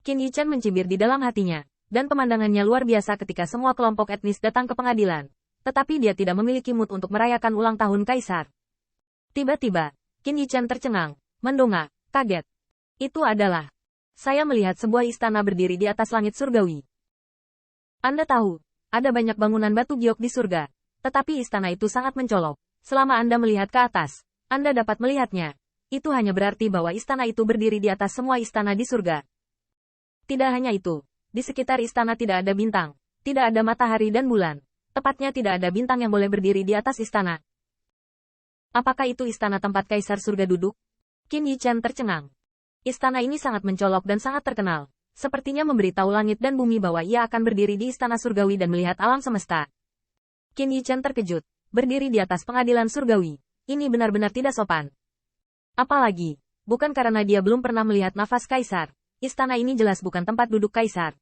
Qin Yichan mencibir di dalam hatinya, dan pemandangannya luar biasa ketika semua kelompok etnis datang ke pengadilan. Tetapi dia tidak memiliki mood untuk merayakan ulang tahun kaisar. Tiba-tiba, Qin Yichan tercengang, mendongak, kaget. Itu adalah. Saya melihat sebuah istana berdiri di atas langit surgawi. Anda tahu, ada banyak bangunan batu giok di surga. Tetapi istana itu sangat mencolok. Selama Anda melihat ke atas, Anda dapat melihatnya. Itu hanya berarti bahwa istana itu berdiri di atas semua istana di surga. Tidak hanya itu, di sekitar istana tidak ada bintang, tidak ada matahari dan bulan. Tepatnya tidak ada bintang yang boleh berdiri di atas istana. Apakah itu istana tempat kaisar surga duduk? Qin Yichan tercengang. Istana ini sangat mencolok dan sangat terkenal. Sepertinya memberitahu langit dan bumi bahwa ia akan berdiri di istana surgawi dan melihat alam semesta. Qin Yichan terkejut, berdiri di atas pengadilan surgawi. Ini benar-benar tidak sopan. Apalagi, bukan karena dia belum pernah melihat nafas kaisar. Istana ini jelas bukan tempat duduk kaisar.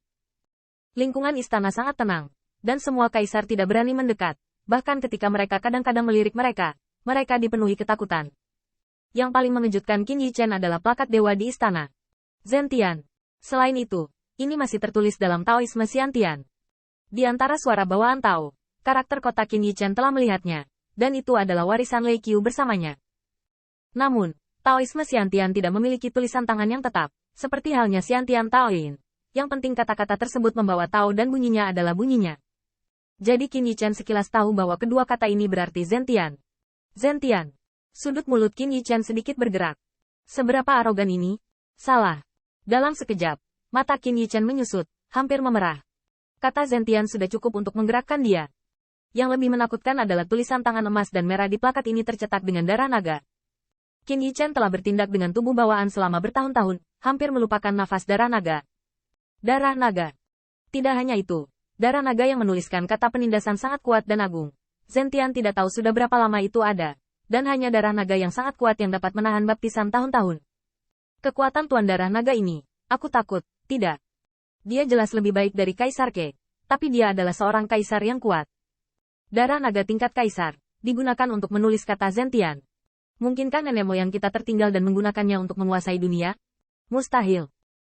Lingkungan istana sangat tenang, dan semua kaisar tidak berani mendekat. Bahkan ketika mereka kadang-kadang melirik mereka dipenuhi ketakutan. Yang paling mengejutkan Qin Yichan adalah plakat dewa di istana. Zentian. Selain itu, ini masih tertulis dalam Taoisme Xiantian. Di antara suara bawaan Tao, karakter kota Qin Yichan telah melihatnya, dan itu adalah warisan Lei Qiu bersamanya. Namun, Taoisme Xiantian tidak memiliki tulisan tangan yang tetap, seperti halnya Xiantian Taoyin. Yang penting kata-kata tersebut membawa Tao dan bunyinya adalah bunyinya. Jadi Qin Yichan sekilas tahu bahwa kedua kata ini berarti Zentian. Zentian. Sudut mulut Qin Yichan sedikit bergerak. Seberapa arogan ini? Salah. Dalam sekejap, mata Qin Yichan menyusut, hampir memerah. Kata Zentian sudah cukup untuk menggerakkan dia. Yang lebih menakutkan adalah tulisan tangan emas dan merah di plakat ini tercetak dengan darah naga. Qin Yichan telah bertindak dengan tubuh bawaan selama bertahun-tahun, hampir melupakan nafas darah naga. Darah naga. Tidak hanya itu. Darah naga yang menuliskan kata penindasan sangat kuat dan agung. Zentian tidak tahu sudah berapa lama itu ada. Dan hanya darah naga yang sangat kuat yang dapat menahan baptisan tahun-tahun. Kekuatan Tuan Darah Naga ini, aku takut, tidak. Dia jelas lebih baik dari Kaisar Ke. Tapi dia adalah seorang kaisar yang kuat. Darah naga tingkat kaisar, digunakan untuk menulis kata Zentian. Mungkinkah nenek moyang kita tertinggal dan menggunakannya untuk menguasai dunia? Mustahil.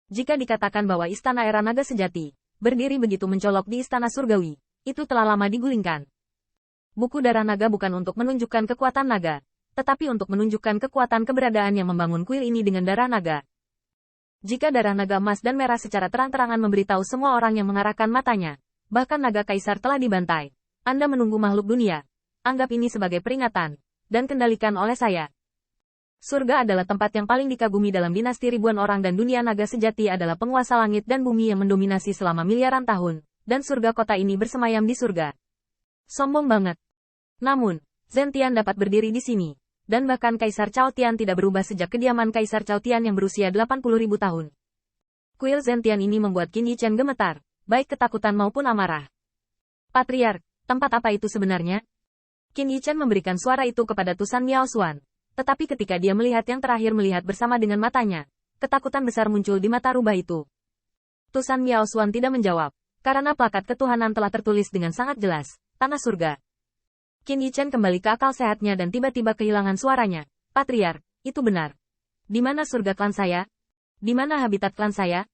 Jika dikatakan bahwa istana era naga sejati, berdiri begitu mencolok di istana surgawi, itu telah lama digulingkan. Buku darah naga bukan untuk menunjukkan kekuatan naga, tetapi untuk menunjukkan kekuatan keberadaan yang membangun kuil ini dengan darah naga. Jika darah naga emas dan merah secara terang-terangan memberitahu semua orang yang mengarahkan matanya, bahkan naga kaisar telah dibantai. Anda menunggu makhluk dunia. Anggap ini sebagai peringatan, dan kendalikan oleh saya. Surga adalah tempat yang paling dikagumi dalam dinasti ribuan orang dan dunia naga sejati adalah penguasa langit dan bumi yang mendominasi selama miliaran tahun, dan surga kota ini bersemayam di surga. Sombong banget. Namun, Zentian dapat berdiri di sini, dan bahkan Kaisar Cao Tian tidak berubah sejak kediaman Kaisar Cao Tian yang berusia 80.000 tahun. Kuil Zentian ini membuat Qin Yichan gemetar, baik ketakutan maupun amarah. Patriark, tempat apa itu sebenarnya? Qin Yichan memberikan suara itu kepada Tusan Miao Xuan. Tetapi ketika dia melihat yang terakhir melihat bersama dengan matanya, ketakutan besar muncul di mata rubah itu. Tusan Miao Xuan tidak menjawab, karena plakat ketuhanan telah tertulis dengan sangat jelas, Tanah Surga. Qin Yichan kembali ke akal sehatnya dan tiba-tiba kehilangan suaranya. Patriark, itu benar. Di mana surga klan saya? Di mana habitat klan saya?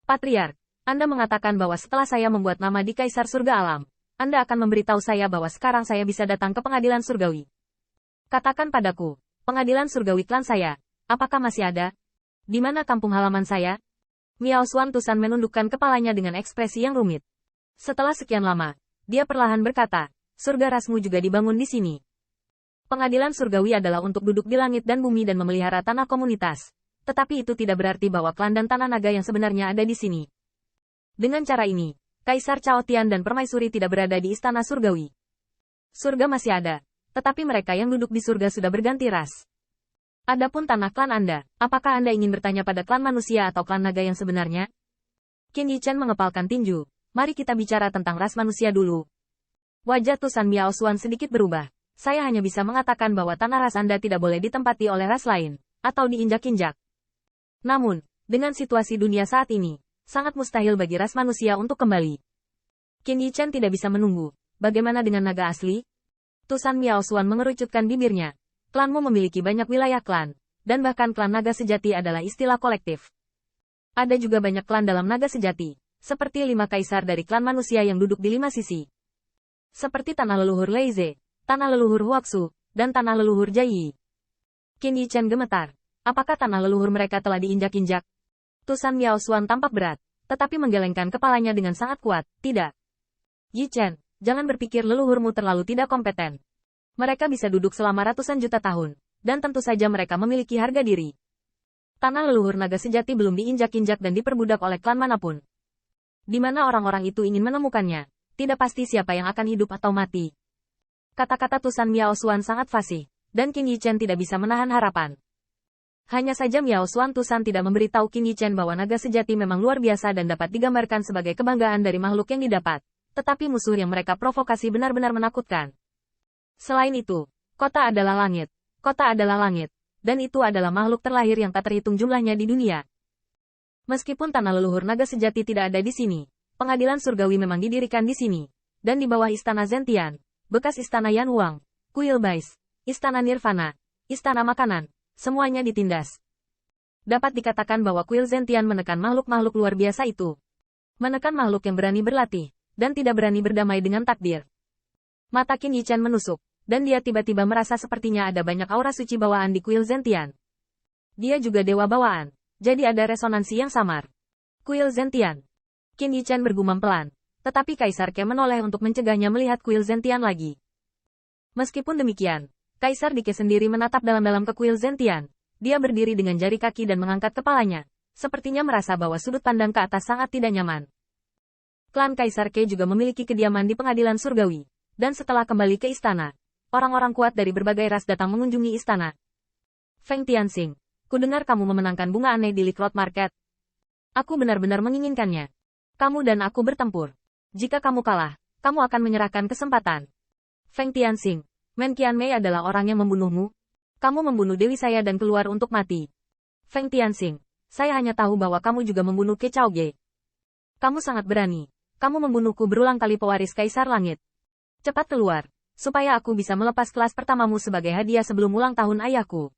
Patriark, Anda mengatakan bahwa setelah saya membuat nama di Kaisar Surga Alam, Anda akan memberitahu saya bahwa sekarang saya bisa datang ke pengadilan surgawi. Katakan padaku, pengadilan surgawi klan saya, apakah masih ada? Di mana kampung halaman saya? Miao Xuan Tusan menundukkan kepalanya dengan ekspresi yang rumit. Setelah sekian lama, dia perlahan berkata, surga rasmu juga dibangun di sini. Pengadilan surgawi adalah untuk duduk di langit dan bumi dan memelihara tanah komunitas. Tetapi itu tidak berarti bahwa klan dan tanah naga yang sebenarnya ada di sini. Dengan cara ini, Kaisar Cao Tian dan Permaisuri tidak berada di istana surgawi. Surga masih ada, tetapi mereka yang duduk di surga sudah berganti ras. Adapun tanah klan Anda, apakah Anda ingin bertanya pada klan manusia atau klan naga yang sebenarnya? Qin Yichan mengepalkan tinju. Mari kita bicara tentang ras manusia dulu. Wajah Tusan Miao Xuan sedikit berubah. Saya hanya bisa mengatakan bahwa tanah ras Anda tidak boleh ditempati oleh ras lain, atau diinjak-injak. Namun, dengan situasi dunia saat ini, sangat mustahil bagi ras manusia untuk kembali. Qin Yichan tidak bisa menunggu. Bagaimana dengan naga asli? Tusan Miao Xuan mengerucutkan bibirnya. Klanmu memiliki banyak wilayah klan, dan bahkan klan naga sejati adalah istilah kolektif. Ada juga banyak klan dalam naga sejati, seperti 5 kaisar dari klan manusia yang duduk di 5 sisi. Seperti tanah leluhur Leize, tanah leluhur Huaxu, dan tanah leluhur Jaiyi. Qin Yichen gemetar. Apakah tanah leluhur mereka telah diinjak-injak? Tusan Miao Xuan tampak berat, tetapi menggelengkan kepalanya dengan sangat kuat. Tidak. Yichen, jangan berpikir leluhurmu terlalu tidak kompeten. Mereka bisa duduk selama ratusan juta tahun, dan tentu saja mereka memiliki harga diri. Tanah leluhur naga sejati belum diinjak-injak dan diperbudak oleh klan manapun. Di mana orang-orang itu ingin menemukannya, tidak pasti siapa yang akan hidup atau mati. Kata-kata Tusan Miao Xuan sangat fasih, dan Qin Yichen tidak bisa menahan harapan. Hanya saja Miao Xuan Tusan tidak memberitahu Qin Yichen bahwa naga sejati memang luar biasa dan dapat digambarkan sebagai kebanggaan dari makhluk yang didapat, tetapi musuh yang mereka provokasi benar-benar menakutkan. Selain itu, kota adalah langit, dan itu adalah makhluk terlahir yang tak terhitung jumlahnya di dunia. Meskipun tanah leluhur naga sejati tidak ada di sini, pengadilan surgawi memang didirikan di sini, dan di bawah istana Zentian, bekas istana Yan Huang, Kuil Bais, istana Nirvana, istana makanan, semuanya ditindas. Dapat dikatakan bahwa Kuil Zentian menekan makhluk-makhluk luar biasa itu. Menekan makhluk yang berani berlatih, dan tidak berani berdamai dengan takdir. Mata Qin Yichen menusuk, dan dia tiba-tiba merasa sepertinya ada banyak aura suci bawaan di Kuil Zentian. Dia juga dewa bawaan, jadi ada resonansi yang samar. Kuil Zentian. Qin Yichen bergumam pelan, tetapi Kaisar Ke menoleh untuk mencegahnya melihat Kuil Zentian lagi. Meskipun demikian, Kaisar Dike sendiri menatap dalam-dalam ke Kuil Zentian. Dia berdiri dengan jari kaki dan mengangkat kepalanya, sepertinya merasa bahwa sudut pandang ke atas sangat tidak nyaman. Klan Kaisar Ke juga memiliki kediaman di pengadilan surgawi, dan setelah kembali ke istana, orang-orang kuat dari berbagai ras datang mengunjungi istana. Feng Tianxing, kudengar kamu memenangkan bunga aneh di Likrot Market. Aku benar-benar menginginkannya. Kamu dan aku bertempur. Jika kamu kalah, kamu akan menyerahkan kesempatan. Feng Tianxing, Men Qianmei adalah orang yang membunuhmu. Kamu membunuh dewi saya dan keluar untuk mati. Feng Tianxing, saya hanya tahu bahwa kamu juga membunuh Ke Chaoge. Kamu sangat berani. Kamu membunuhku berulang kali pewaris Kaisar Langit. Cepat keluar, supaya aku bisa melepas kelas pertamamu sebagai hadiah sebelum ulang tahun ayahku.